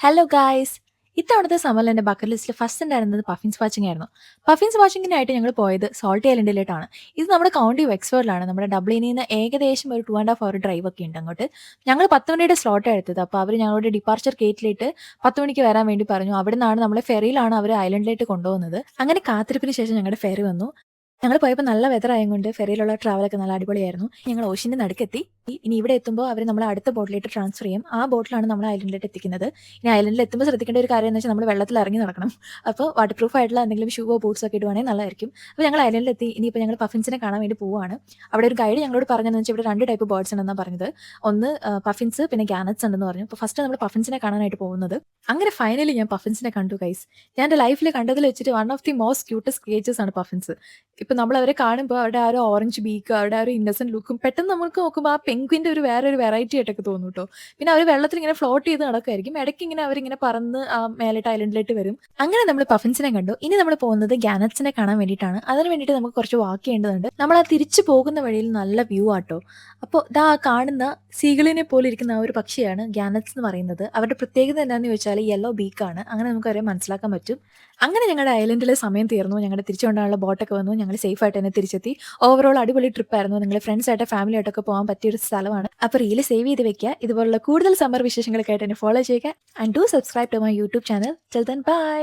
Hello guys! ഇത്തവണത്തെ സമ്മറിൽ എൻ്റെ bucket ലിസ്റ്റിൽ ഫസ്റ്റ് ഉണ്ടായിരുന്നത് പഫിൻസ് വാച്ചിങ് ആയിരുന്നു. പഫിൻസ് വാച്ചിങ്ങിനായിട്ട് ഞങ്ങൾ പോയത് സോൾട്ട് ഐലൻഡിലേട്ടാണ്. ഇത് നമ്മുടെ കൗണ്ടി വെക്സ്ഫോർഡിലാണ്. നമ്മുടെ ഡബ്ലിനിൽ നിന്ന് ഏകദേശം ഒരു 2½ അവർ ഡ്രൈവ് ഒക്കെ ഉണ്ട് അങ്ങോട്ട്. ഞങ്ങൾ 10 മണിയുടെ സ്ലോട്ടാണ് എടുത്തത്. അപ്പോൾ അവർ ഞങ്ങളുടെ ഡിപ്പാർച്ചർ ഗേറ്റിലിട്ട് 10 മണിക്ക് വരാൻ വേണ്ടി പറഞ്ഞു. അവിടെ നിന്നാണ് നമ്മളെ ഫെറിയിലാണ് അവർ ഐലൻഡിലേക്ക് കൊണ്ടുപോകുന്നത്. അങ്ങനെ കാത്തിരിപ്പിന് ശേഷം ഞങ്ങളുടെ ഫെറി വന്നു. ഞങ്ങൾ പോയപ്പോൾ നല്ല വെതർ ആയതുകൊണ്ട് ഫെറിയിലുള്ള ട്രാവലൊക്കെ നല്ല അടിപൊളിയായിരുന്നു. ഞങ്ങൾ ഓഷ്യൻ്റെ നടുക്കെത്തി. ഇനി ഇവിടെ എത്തുമ്പോൾ അവർ നമ്മളെ അടുത്ത ബോട്ടിലേക്ക് ട്രാൻസ്ഫർ ചെയ്യും. ആ ബോട്ടിലാണ് നമ്മൾ ഐലൻഡിലേക്ക് എത്തിക്കുന്നത്. ഇനി ഐലൻഡിൽ എത്തുമ്പോൾ ശ്രദ്ധിക്കേണ്ട ഒരു കാര്യം എന്ന് വെച്ചാൽ നമ്മൾ വെള്ളത്തിൽ ഇറങ്ങി നടക്കണം. അപ്പോൾ വാട്ടർ പ്രൂഫ് ആയിട്ടുള്ള എന്തെങ്കിലും ഷൂവോ ബൂട്ട്സോ ഒക്കെ ഇടുവാണെങ്കിൽ നല്ലതായിരിക്കും. അപ്പോൾ ഞങ്ങൾ ഐലൻഡിൽ എത്തി. ഇനിയിപ്പോൾ ഞങ്ങൾ പഫിൻസിനെ കാണാൻ വേണ്ടി പോവുകയാണ്. അവിടെ ഒരു ഗൈഡ് ഞങ്ങളോട് പറഞ്ഞതെന്ന് വെച്ചാൽ ഇവിടെ 2 ടൈപ്പ് ബേർഡ്സ് ഉണ്ടെന്നാണ് പറഞ്ഞത്. ഒന്ന് പഫിൻസ്, പിന്നെ ഗാനറ്റ്സ് ഉണ്ടെന്ന് പറഞ്ഞു. അപ്പോൾ ഫസ്റ്റ് നമ്മൾ പഫിൻസിനെ കാണാനായിട്ട് പോകുന്നത്. അങ്ങനെ ഫൈനലി ഞാൻ പഫിൻസിനെ കണ്ടു ഗൈസ്. ഞാൻ എൻ്റെ ലൈഫിൽ കണ്ടതിൽ വെച്ചിട്ട് one of the most cutest creatures ആണ് പഫിൻസ്. ഇപ്പം നമ്മൾ അവരെ കാണുമ്പോൾ അവരുടെ ആ ഒരു ഓറഞ്ച് ബീക്ക്, അവരുടെ ആ ഒരു ഇന്നസെന്റ് ലുക്കും പെട്ടെന്ന് നമുക്ക് നോക്കുമ്പോൾ ആ പെൻഗ്വിൻ്റെ ഒരു വേറൊരു വെറൈറ്റി ആയിട്ടൊക്കെ തോന്നും കേട്ടോ. പിന്നെ അവർ വെള്ളത്തിൽ ഇങ്ങനെ ഫ്ലോട്ട് ചെയ്ത് നടക്കുമായിരിക്കും. ഇടയ്ക്ക് ഇങ്ങനെ അവരിങ്ങനെ പറന്ന് ആ മേലോട്ട് ഐലൻഡിലേക്ക് വരും. അങ്ങനെ നമ്മൾ പഫിൻസിനെ കണ്ടു. ഇനി നമ്മൾ പോകുന്നത് ഗാനറ്റ്സിനെ കാണാൻ വേണ്ടിയിട്ടാണ്. അതിന് വേണ്ടിയിട്ട് നമുക്ക് കുറച്ച് വാക്ക് ചെയ്യേണ്ടതുണ്ട്. നമ്മൾ ആ തിരിച്ചു പോകുന്ന വഴിയിൽ നല്ല വ്യൂ ആട്ടോ. അപ്പോൾ ദാ കാണുന്ന സീകളിനെ പോലെ ഇരിക്കുന്ന ആ ഒരു പക്ഷിയാണ് ഗാനറ്റ്സ് എന്ന് പറയുന്നത്. അവരുടെ പ്രത്യേകത എന്താണെന്ന് ചോദിച്ചാൽ യെല്ലോ ബീക്കാണ്. അങ്ങനെ നമുക്ക് അവരെ മനസ്സിലാക്കാൻ പറ്റും. അങ്ങനെ ഞങ്ങളുടെ ഐലൻഡിലെ സമയം തീർന്നു. ഞങ്ങളുടെ തിരിച്ചു കൊണ്ടുപോകാനുള്ള ബോട്ടൊക്കെ വന്നു. ഞങ്ങൾ സേഫ് ആയിട്ട് തന്നെ തിരിച്ചെത്തി. ഓവറോൾ അടിപൊളി ട്രിപ്പായിരുന്നു. നിങ്ങൾ ഫ്രണ്ട്സായിട്ട് ഫാമിലി ആയിട്ടൊക്കെ പോകാൻ പറ്റിയൊരു സ്ഥലമാണ്. അപ്പോൾ റീല് സേവ് ചെയ്ത് വെക്കുക. ഇതുപോലുള്ള കൂടുതൽ സമ്മർ വിശേഷങ്ങളൊക്കെ ആയിട്ട് എന്നെ ഫോളോ ചെയ്യുക. And do subscribe to my YouTube channel. Till then by.